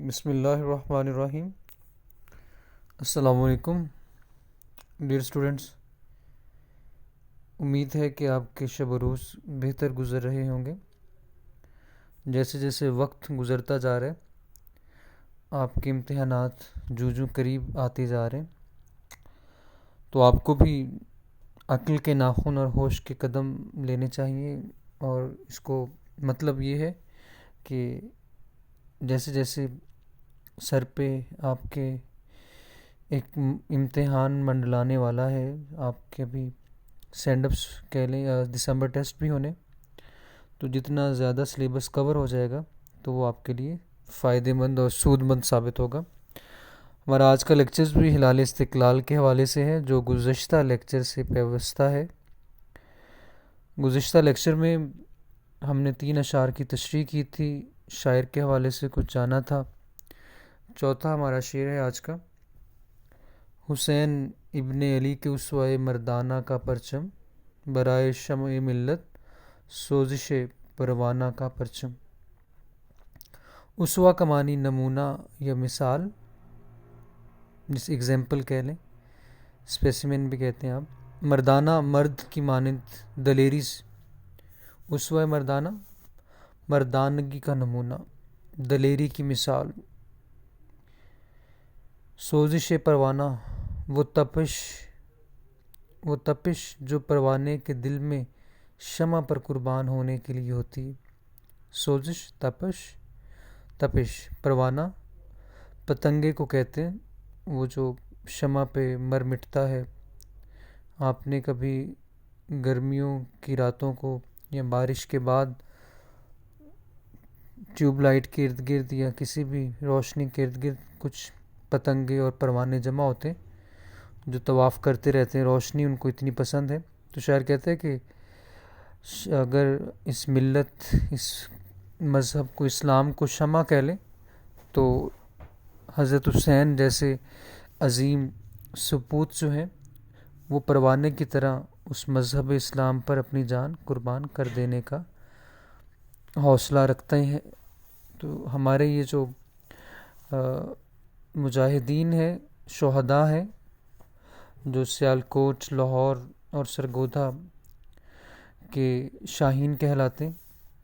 بسم اللہ الرحمن الرحیم۔ السلام علیکم ڈیئر اسٹوڈنٹس، امید ہے کہ آپ کے شب و روز بہتر گزر رہے ہوں گے۔ جیسے جیسے وقت گزرتا جا رہا ہے آپ کے امتحانات جوں قریب آتے جا رہے ہیں، تو آپ کو بھی عقل کے ناخن اور ہوش کے قدم لینے چاہیے۔ اور اس کو مطلب یہ ہے کہ جیسے جیسے سر پہ آپ کے ایک امتحان منڈلانے والا ہے، آپ کے بھی سینڈ اپس کہہ لیں یا دسمبر ٹیسٹ بھی ہونے، تو جتنا زیادہ سلیبس کور ہو جائے گا تو وہ آپ کے لیے فائدہ مند اور سود مند ثابت ہوگا۔ ہمارا آج کا لیکچرز بھی ہلال استقلال کے حوالے سے ہے، جو گزشتہ لیکچر سے پیوستہ ہے۔ گزشتہ لیکچر میں ہم نے 3 اشعار کی تشریح کی تھی، شاعر کے حوالے سے کچھ جانا تھا۔ چوتھا ہمارا شعر ہے آج کا: حسین ابن علی کے اسوہ مردانہ کا پرچم، برائے شمع ملت سوزش پروانہ کا پرچم۔ اسوہ کا معنی نمونہ یا مثال، جس ایگزامپل کہہ لیں، اسپیسیمن بھی کہتے ہیں آپ۔ مردانہ، مرد کی مانند، دلیری سے، اسوہ مردانہ مردانگی کا نمونہ، دلیری کی مثال۔ سوزش پروانہ، وہ تپش جو پروانے کے دل میں شمع پر قربان ہونے کے لیے ہوتی ہے۔ سوزش، تپش، پروانہ پتنگے کو کہتے ہیں، وہ جو شمع پہ مر مٹتا ہے۔ آپ نے کبھی گرمیوں کی راتوں کو یا بارش کے بعد ٹیوب لائٹ کے ارد گرد یا کسی بھی روشنی کے ارد گرد کچھ پتنگے اور پروانے جمع ہوتے ہیں جو طواف کرتے رہتے ہیں، روشنی ان کو اتنی پسند ہے۔ تو شاعر کہتے ہیں کہ اگر اس ملت، اس مذہب کو، اسلام کو شمع کہہ لیں تو حضرت حسین جیسے عظیم سپوت جو ہیں وہ پروانے کی طرح اس مذہب اسلام پر اپنی جان قربان کر دینے کا حوصلہ رکھتے ہیں۔ تو ہمارے یہ جو مجاہدین ہیں، شہداء ہیں، جو سیالکوٹ، لاہور اور سرگودھا کے شاہین کہلاتے ہیں،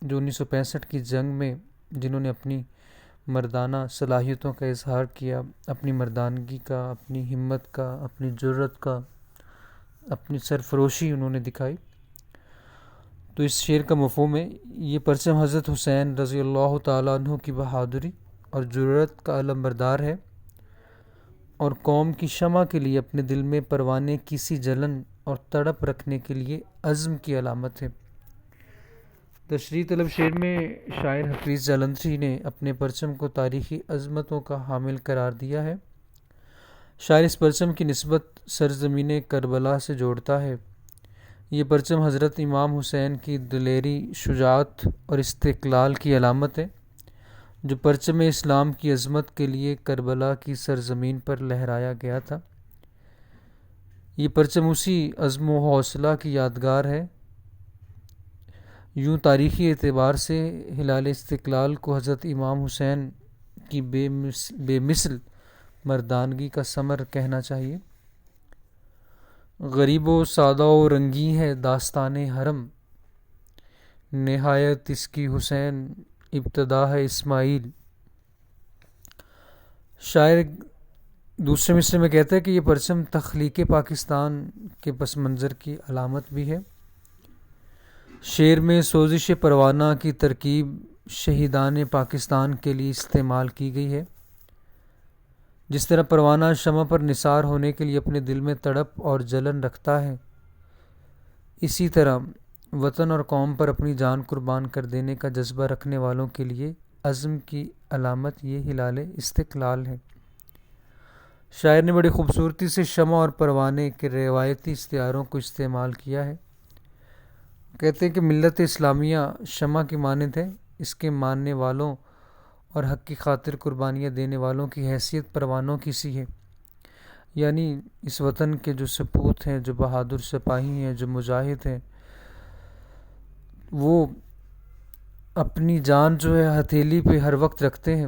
جو 1965 کی جنگ میں جنہوں نے اپنی مردانہ صلاحیتوں کا اظہار کیا، اپنی مردانگی کا، اپنی ہمت کا، اپنی جرأت کا، اپنی سرفروشی انہوں نے دکھائی۔ تو اس شعر کا مفہوم ہے، یہ پرچم حضرت حسین رضی اللہ تعالیٰ عنہ کی بہادری اور جرأت کا علم بردار ہے، اور قوم کی شمع کے لیے اپنے دل میں پروانے کی سی جلن اور تڑپ رکھنے کے لیے عزم کی علامت ہے۔ تشریح طلب شعر میں شاعر حفیظ جالندھری نے اپنے پرچم کو تاریخی عظمتوں کا حامل قرار دیا ہے۔ شاعر اس پرچم کی نسبت سرزمین کربلا سے جوڑتا ہے۔ یہ پرچم حضرت امام حسین کی دلیری، شجاعت اور استقلال کی علامت ہے، جو پرچم اسلام کی عظمت کے لیے کربلا کی سرزمین پر لہرایا گیا تھا۔ یہ پرچم اسی عزم و حوصلہ کی یادگار ہے۔ یوں تاریخی اعتبار سے ہلال استقلال کو حضرت امام حسین کی بے مثل مردانگی کا ثمر کہنا چاہیے۔ غریب و سادہ و رنگی ہے داستان حرم، نہایت اس کی حسین ابتدا ہے اسماعیل۔ شاعر دوسرے مصرے میں کہتا ہے کہ یہ پرچم تخلیق پاکستان کے پس منظر کی علامت بھی ہے۔ شعر میں سوزش پروانہ کی ترکیب شہیدان پاکستان کے لیے استعمال کی گئی ہے۔ جس طرح پروانہ شمع پر نثار ہونے کے لیے اپنے دل میں تڑپ اور جلن رکھتا ہے، اسی طرح وطن اور قوم پر اپنی جان قربان کر دینے کا جذبہ رکھنے والوں کے لیے عزم کی علامت یہ ہلال استقلال ہے۔ شاعر نے بڑی خوبصورتی سے شمع اور پروانے کے روایتی استعاروں کو استعمال کیا ہے۔ کہتے ہیں کہ ملت اسلامیہ شمع کی مانند ہے، اس کے ماننے والوں اور حق کی خاطر قربانیاں دینے والوں کی حیثیت پروانوں کی سی ہے۔ یعنی اس وطن کے جو سپوت ہیں، جو بہادر سپاہی ہیں، جو مجاہد ہیں، وہ اپنی جان جو ہے ہتھیلی پہ ہر وقت رکھتے ہیں،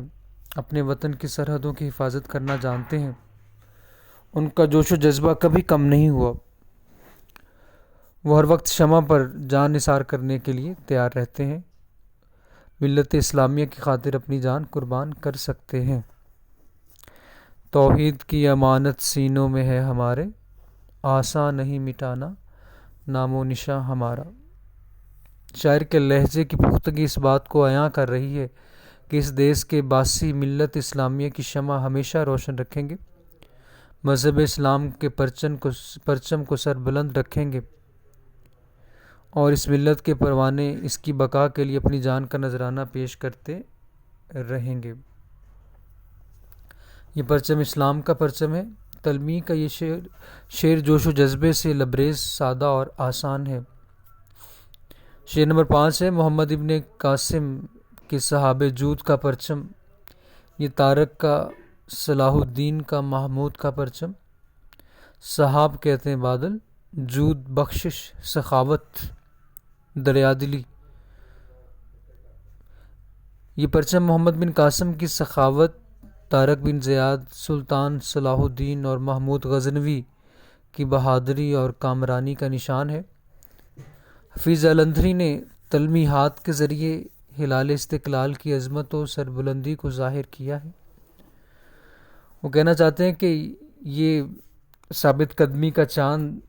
اپنے وطن کی سرحدوں کی حفاظت کرنا جانتے ہیں، ان کا جوش و جذبہ کبھی کم نہیں ہوا۔ وہ ہر وقت شمع پر جان نثار کرنے کے لیے تیار رہتے ہیں، ملت اسلامیہ کی خاطر اپنی جان قربان کر سکتے ہیں۔ توحید کی امانت سینوں میں ہے ہمارے، آسان نہیں مٹانا نام و نشاں ہمارا۔ شاعر کے لہجے کی پختگی اس بات کو عیاں کر رہی ہے کہ اس دیس کے باسی ملت اسلامیہ کی شمع ہمیشہ روشن رکھیں گے، مذہب اسلام کے پرچم کو سر بلند رکھیں گے، اور اس ملت کے پروانے اس کی بقا کے لیے اپنی جان کا نذرانہ پیش کرتے رہیں گے۔ یہ پرچم اسلام کا پرچم ہے۔ تلمی کا یہ شعر جوش و جذبے سے لبریز، سادہ اور آسان ہے۔ شعر نمبر 5 ہے محمد ابن قاسم کے صحابہ جود کا پرچم۔ یہ طارق کا، صلاح الدین کا، محمود کا پرچم۔ صحاب کہتے ہیں بادل، جود بخشش، سخاوت، دریادلی۔ یہ پرچم محمد بن قاسم کی سخاوت، طارق بن زیاد، سلطان صلاح الدین اور محمود غزنوی کی بہادری اور کامرانی کا نشان ہے۔ حفیظ الندھری نے تلمی ہاتھ کے ذریعے ہلال استقلال کی عظمت و سربلندی کو ظاہر کیا ہے۔ وہ کہنا چاہتے ہیں کہ یہ ثابت قدمی کا چاند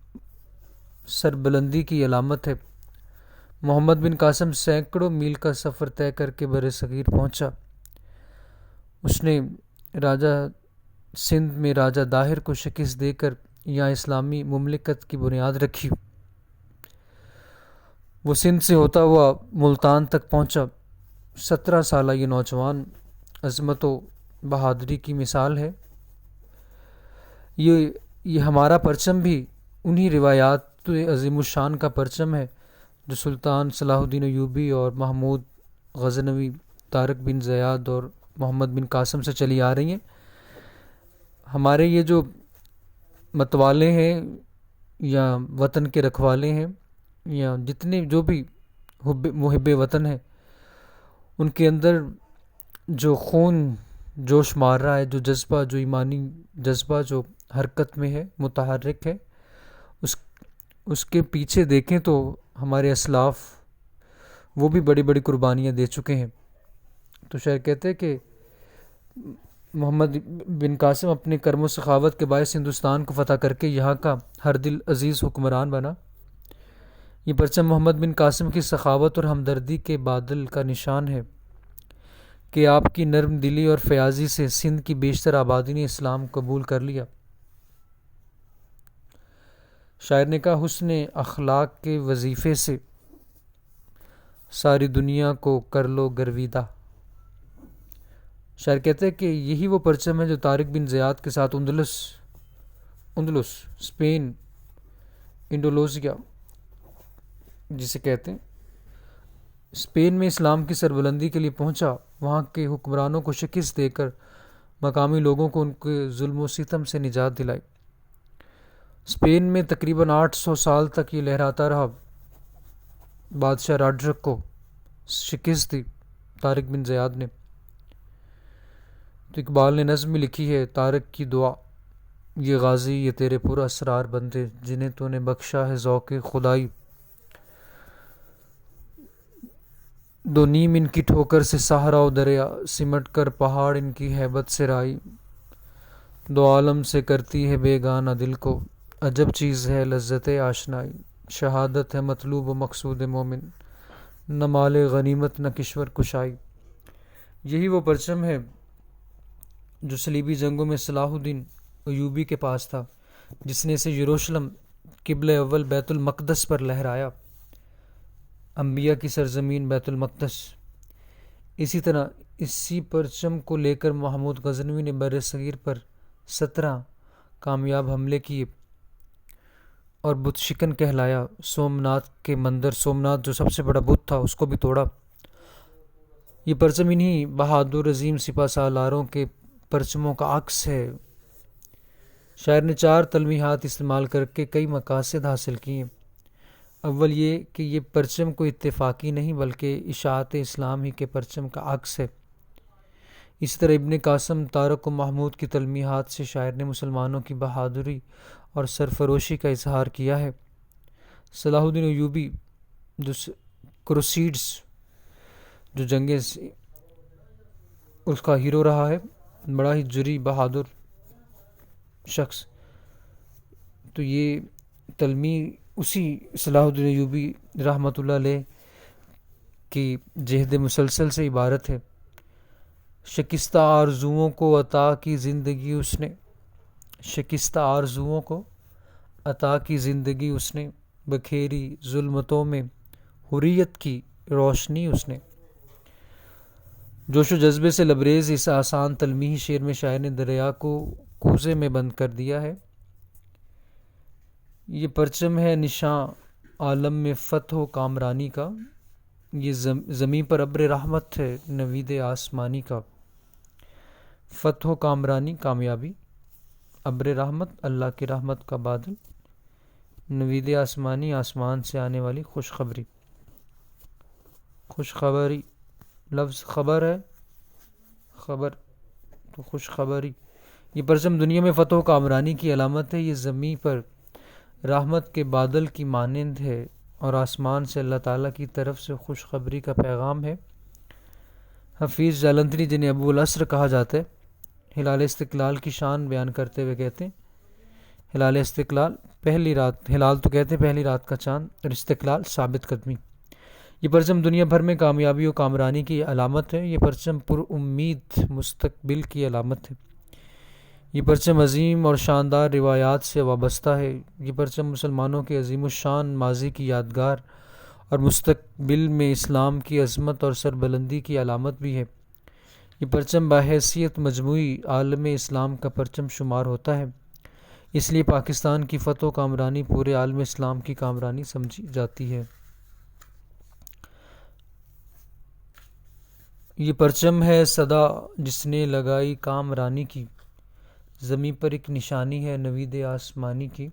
سربلندی کی علامت ہے۔ محمد بن قاسم سینکڑوں میل کا سفر طے کر کے بر صغیر پہنچا۔ اس نے راجہ سندھ میں راجہ داہر کو شکست دے کر یہاں اسلامی مملکت کی بنیاد رکھی۔ وہ سندھ سے ہوتا ہوا ملتان تک پہنچا۔ 17 سالہ یہ نوجوان عظمت و بہادری کی مثال ہے۔ یہ ہمارا پرچم بھی انہی روایات عظیم الشان کا پرچم ہے جو سلطان صلاح الدین ایوبی اور محمود غزنوی، طارق بن زیاد اور محمد بن قاسم سے چلی آ رہی ہیں۔ ہمارے یہ جو متوالے ہیں یا وطن کے رکھوالے ہیں یا جتنے جو بھی محب وطن ہیں، ان کے اندر جو خون جوش مار رہا ہے، جو جذبہ، جو ایمانی جذبہ جو حرکت میں ہے، متحرک ہے، اس کے پیچھے دیکھیں تو ہمارے اسلاف وہ بھی بڑی بڑی قربانیاں دے چکے ہیں۔ تو شاعر کہتے ہیں کہ محمد بن قاسم اپنے کرم و سخاوت کے باعث ہندوستان کو فتح کر کے یہاں کا ہر دل عزیز حکمران بنا۔ یہ پرچم محمد بن قاسم کی سخاوت اور ہمدردی کے بادل کا نشان ہے کہ آپ کی نرم دلی اور فیاضی سے سندھ کی بیشتر آبادی نے اسلام قبول کر لیا۔ شاعر نے کہا حسن اخلاق کے وظیفے سے ساری دنیا کو کر لو گرویدہ۔ شاعر کہتے ہیں کہ یہی وہ پرچم ہے جو طارق بن زیاد کے ساتھ اندلس، اسپین، انڈولوزیا جسے کہتے ہیں، اسپین میں اسلام کی سربلندی کے لیے پہنچا۔ وہاں کے حکمرانوں کو شکست دے کر مقامی لوگوں کو ان کے ظلم و ستم سے نجات دلائی۔ اسپین میں تقریباً 800 سال تک یہ لہراتا رہا۔ بادشاہ راڈرک کو شکست دی طارق بن زیاد نے۔ تو اقبال نے نظم میں لکھی ہے، طارق کی دعا، یہ غازی یہ تیرے پر اسرار بندے، جنہیں تو نے بخشا ہے ذوق خدائی، دو نیم ان کی ٹھوکر سے صحرا و دریا، سمٹ کر پہاڑ ان کی ہیبت سے رائی، دو عالم سے کرتی ہے بیگانہ دل کو، عجب چیز ہے لذت آشنائی، شہادت ہے مطلوب و مقصود مومن، نہ مال غنیمت نہ کشور کشائی۔ یہی وہ پرچم ہے جو صلیبی جنگوں میں صلاح الدین ایوبی کے پاس تھا، جس نے اسے یروشلم قبلہ اول بیت المقدس پر لہرایا، انبیاء کی سرزمین بیت المقدس۔ اسی طرح اسی پرچم کو لے کر محمود غزنوی نے بر صغیر پر 17 کامیاب حملے کیے اور بت شکن کہلایا۔ سومناتھ کے مندر، سومناتھ جو سب سے بڑا بت تھا، اس کو بھی توڑا۔ یہ پرچم انہی بہادر عظیم سپہ سالاروں کے پرچموں کا عکس ہے۔ شاعر نے 4 تلمیحات استعمال کر کے کئی مقاصد حاصل کیے۔ اول یہ کہ یہ پرچم کوئی اتفاقی نہیں بلکہ اشاعت اسلام ہی کے پرچم کا عکس ہے۔ اسی طرح ابن قاسم طارق و محمود کی تلمیحات سے شاعر نے مسلمانوں کی بہادری اور سرفروشی کا اظہار کیا ہے۔ صلاح الدین ایوبی جو کروسیڈز جو جنگیں اس کا ہیرو رہا ہے، بڑا ہی جری بہادر شخص، تو یہ تلمیح اسی صلاح الدین ایوبی رحمۃ اللہ علیہ کی جہد مسلسل سے عبارت ہے۔ شکستہ آرزوؤں کو عطا کی زندگی اس نے، شکستہ آرزوؤں کو عطا کی زندگی اس نے، بکھیری ظلمتوں میں حریت کی روشنی اس نے۔ جوش و جذبے سے لبریز اس آسان تلمیحی شعر میں شاعر نے دریا کو کوزے میں بند کر دیا ہے۔ یہ پرچم ہے نشاں عالم میں فتح و کامرانی کا، یہ زمین پر ابر رحمت ہے نوید آسمانی کا۔ فتح و کامرانی کامیابی، ابر رحمت اللہ کی رحمت کا بادل، نوید آسمانی آسمان سے آنے والی خوشخبری۔ خوشخبری لفظ خبر ہے، خبر تو خوشخبری۔ یہ پرچم دنیا میں فتح و کامرانی کی علامت ہے، یہ زمین پر رحمت کے بادل کی مانند ہے اور آسمان سے اللہ تعالیٰ کی طرف سے خوشخبری کا پیغام ہے۔ حفیظ جالندھری جنہیں ابو الاسر کہا جاتا ہے، ہلال استقلال کی شان بیان کرتے ہوئے کہتے ہیں، ہلال استقلال پہلی رات، ہلال تو کہتے ہیں پہلی رات کا چاند، اور استقلال ثابت قدمی۔ یہ پرچم دنیا بھر میں کامیابی و کامرانی کی علامت ہے، یہ پرچم پر امید مستقبل کی علامت ہے۔ یہ پرچم عظیم اور شاندار روایات سے وابستہ ہے، یہ پرچم مسلمانوں کے عظیم الشان ماضی کی یادگار اور مستقبل میں اسلام کی عظمت اور سربلندی کی علامت بھی ہے۔ یہ پرچم بحیثیت مجموعی عالم اسلام کا پرچم شمار ہوتا ہے، اس لیے پاکستان کی فتح و کامرانی پورے عالم اسلام کی کامرانی سمجھی جاتی ہے۔ یہ پرچم ہے صدا جس نے لگائی کامرانی کی، زمین پر ایک نشانی ہے نوید آسمانی کی۔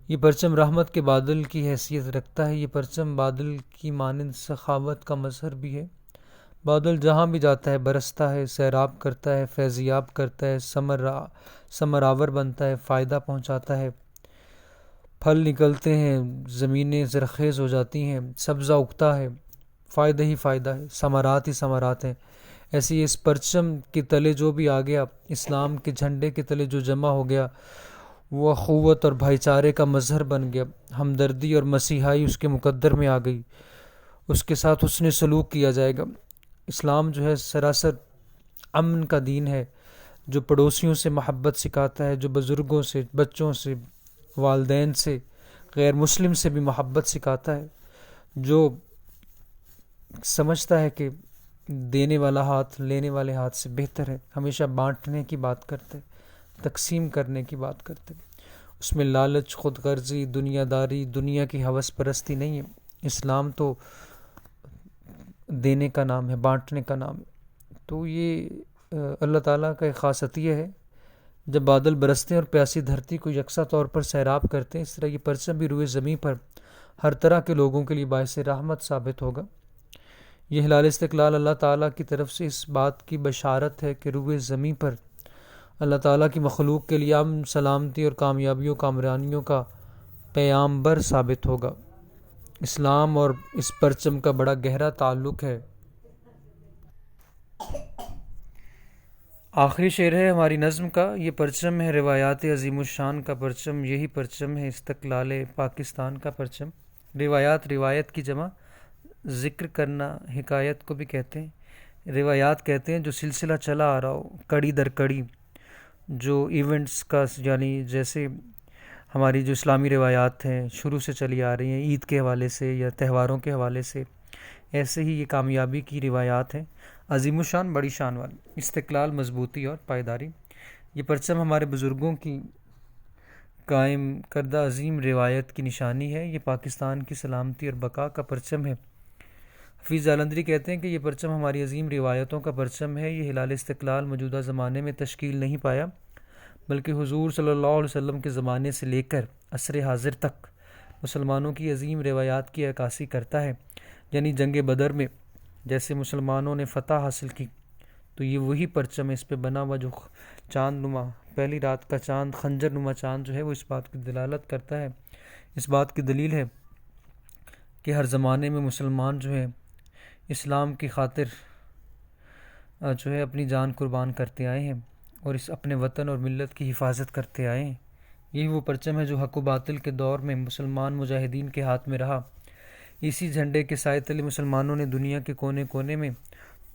یہ پرچم رحمت کے بادل کی حیثیت رکھتا ہے، یہ پرچم بادل کی مانند سخاوت کا مظہر بھی ہے۔ بادل جہاں بھی جاتا ہے برستا ہے، سیراب کرتا ہے، فیضیاب کرتا ہے، ثمرآور بنتا ہے، فائدہ پہنچاتا ہے، پھل نکلتے ہیں، زمینیں زرخیز ہو جاتی ہیں، سبزہ اگتا ہے، فائدہ ہی فائدہ ہے، ثمرات ہی ثمرات ہیں۔ ایسے اس پرچم کے تلے جو بھی آ گیا، اسلام کے جھنڈے کے تلے جو جمع ہو گیا، وہ اخوت اور بھائی چارے کا مظہر بن گیا، ہمدردی اور مسیحائی اس کے مقدر میں آ گئی، اس کے ساتھ حسن سلوک کیا جائے گا۔ اسلام جو ہے سراسر امن کا دین ہے، جو پڑوسیوں سے محبت سکھاتا ہے، جو بزرگوں سے، بچوں سے، والدین سے، غیر مسلم سے بھی محبت سکھاتا ہے، جو سمجھتا ہے کہ دینے والا ہاتھ لینے والے ہاتھ سے بہتر ہے، ہمیشہ بانٹنے کی بات کرتے، تقسیم کرنے کی بات کرتے، اس میں لالچ، خود غرضی، دنیا داری، دنیا کی ہوس پرستی نہیں ہے۔ اسلام تو دینے کا نام ہے، بانٹنے کا نام ہے۔ تو یہ اللہ تعالیٰ کا ایک خاص عطیہ ہے، جب بادل برستے ہیں اور پیاسی دھرتی کو یکساں طور پر سیراب کرتے ہیں، اس طرح یہ پرچم بھی روئے زمین پر ہر طرح کے لوگوں کے لیے باعث رحمت ثابت ہوگا۔ یہ ہلال استقلال اللہ تعالیٰ کی طرف سے اس بات کی بشارت ہے کہ روئے زمین پر اللہ تعالیٰ کی مخلوق کے لیے امن، سلامتی اور کامیابیوں کامرانیوں کا پیامبر ثابت ہوگا۔ اسلام اور اس پرچم کا بڑا گہرا تعلق ہے۔ آخری شعر ہے ہماری نظم کا، یہ پرچم ہے روایات عظیم الشان کا پرچم، یہی پرچم ہے استقلال پاکستان کا پرچم۔ روایات، روایت کی جمع، ذکر کرنا، حکایت کو بھی کہتے ہیں۔ روایات کہتے ہیں جو سلسلہ چلا آ رہا ہو، کڑی در کڑی، جو ایونٹس کا، یعنی جیسے ہماری جو اسلامی روایات ہیں شروع سے چلی آ رہی ہیں، عید کے حوالے سے یا تہواروں کے حوالے سے، ایسے ہی یہ کامیابی کی روایات ہیں، عظیم الشان، بڑی شان والی، استقلال، مضبوطی اور پائیداری۔ یہ پرچم ہمارے بزرگوں کی قائم کردہ عظیم روایت کی نشانی ہے، یہ پاکستان کی سلامتی اور بقا کا پرچم ہے۔ حفیظ جالندھری کہتے ہیں کہ یہ پرچم ہماری عظیم روایتوں کا پرچم ہے، یہ ہلال استقلال موجودہ زمانے میں تشکیل نہیں پایا، بلکہ حضور صلی اللہ علیہ وسلم کے زمانے سے لے کر عصر حاضر تک مسلمانوں کی عظیم روایات کی عکاسی کرتا ہے۔ یعنی جنگ بدر میں جیسے مسلمانوں نے فتح حاصل کی، تو یہ وہی پرچم ہے اس پہ بنا ہوا جو چاند نما پہلی رات کا چاند، خنجر نما چاند جو ہے وہ اس بات کی دلالت کرتا ہے، اس بات کی دلیل ہے کہ ہر زمانے میں مسلمان جو ہے اسلام کی خاطر جو ہے اپنی جان قربان کرتے آئے ہیں اور اس اپنے وطن اور ملت کی حفاظت کرتے آئے ہیں۔ یہی وہ پرچم ہے جو حق و باطل کے دور میں مسلمان مجاہدین کے ہاتھ میں رہا۔ اسی جھنڈے کے سائے تلے مسلمانوں نے دنیا کے کونے کونے میں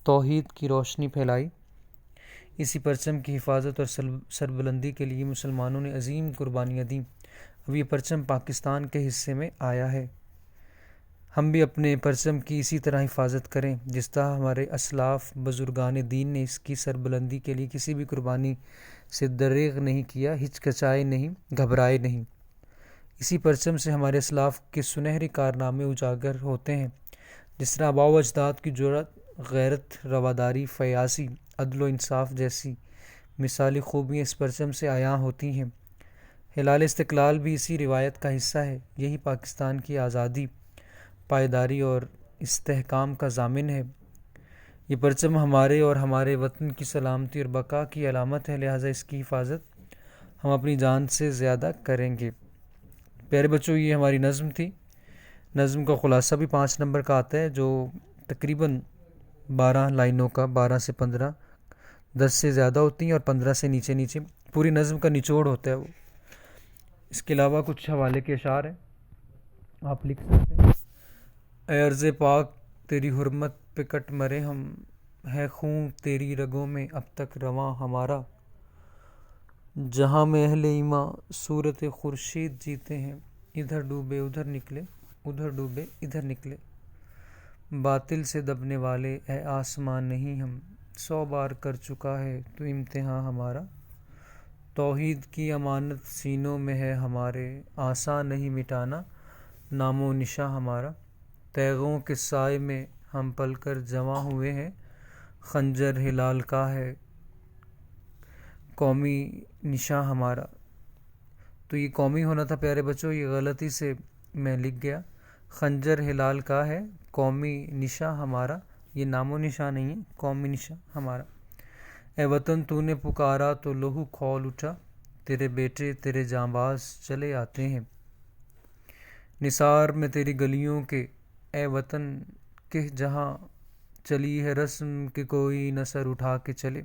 توحید کی روشنی پھیلائی۔ اسی پرچم کی حفاظت اور سربلندی کے لیے مسلمانوں نے عظیم قربانیاں دیں۔ اب یہ پرچم پاکستان کے حصے میں آیا ہے، ہم بھی اپنے پرچم کی اسی طرح حفاظت کریں جس طرح ہمارے اسلاف بزرگان دین نے اس کی سربلندی کے لیے کسی بھی قربانی سے دریغ نہیں کیا، ہچکچائے نہیں، گھبرائے نہیں۔ اسی پرچم سے ہمارے اسلاف کے سنہری کارنامے اجاگر ہوتے ہیں، جس طرح آباء و اجداد کی جرأت، غیرت، رواداری، فیاضی، عدل و انصاف جیسی مثالی خوبیاں اس پرچم سے عیاں ہوتی ہیں۔ ہلال استقلال بھی اسی روایت کا حصہ ہے، یہی پاکستان کی آزادی، پائیداری اور استحکام کا ضامن ہے۔ یہ پرچم ہمارے اور ہمارے وطن کی سلامتی اور بقا کی علامت ہے، لہٰذا اس کی حفاظت ہم اپنی جان سے زیادہ کریں گے۔ پیارے بچوں، یہ ہماری نظم تھی۔ نظم کا خلاصہ بھی 5 نمبر کا آتا ہے، جو تقریباً 12 لائنوں کا، 12 سے 15، 10 سے زیادہ ہوتی ہیں اور 15 سے نیچے پوری نظم کا نچوڑ ہوتا ہے وہ۔ اس کے علاوہ کچھ حوالے کے اشعار ہیں، آپ لکھ سکتے ہیں۔ اے عرض پاک تیری حرمت پہ کٹ مرے ہم، ہے خون تیری رگوں میں اب تک رواں ہمارا، جہاں میں اہل ایماں صورت خورشید جیتے ہیں، ادھر ڈوبے ادھر نکلے، ادھر ڈوبے ادھر نکلے، باطل سے دبنے والے اے آسمان نہیں ہم، 100 بار کر چکا ہے تو امتحان ہمارا، توحید کی امانت سینوں میں ہے ہمارے، آسان نہیں مٹانا نام و نشاں ہمارا، تیغوں کے سائے میں ہم پل کر جمع ہوئے ہیں، خنجر ہلال کا ہے قومی نشاں ہمارا۔ تو یہ قومی ہونا تھا پیارے بچوں، یہ غلطی سے میں لکھ گیا، خنجر ہلال کا ہے قومی نشاں ہمارا، یہ نام و نشاں نہیں ہے، قومی نشاں ہمارا۔ اے وطن تو نے پکارا تو لہو کھول اٹھا، تیرے بیٹے تیرے جانباز چلے آتے ہیں، نثار میں تیری گلیوں کے اے وطن کہ جہاں چلی ہے رسم کہ کوئی نہ سر اٹھا کے چلے،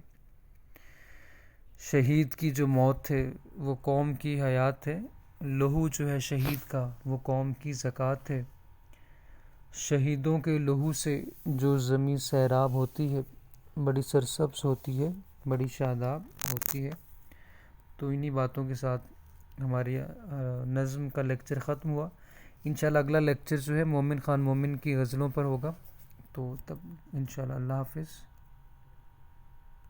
شہید کی جو موت ہے وہ قوم کی حیات ہے، لہو جو ہے شہید کا وہ قوم کی زکوٰۃ ہے، شہیدوں کے لہو سے جو زمین سیراب ہوتی ہے بڑی سرسبز ہوتی ہے، بڑی شاداب ہوتی ہے۔ تو انہی باتوں کے ساتھ ہماری نظم کا لیکچر ختم ہوا۔ انشاءاللہ اگلا لیکچر جو ہے مومن خان مومن کی غزلوں پر ہوگا، تو تب انشاءاللہ اللہ حافظ۔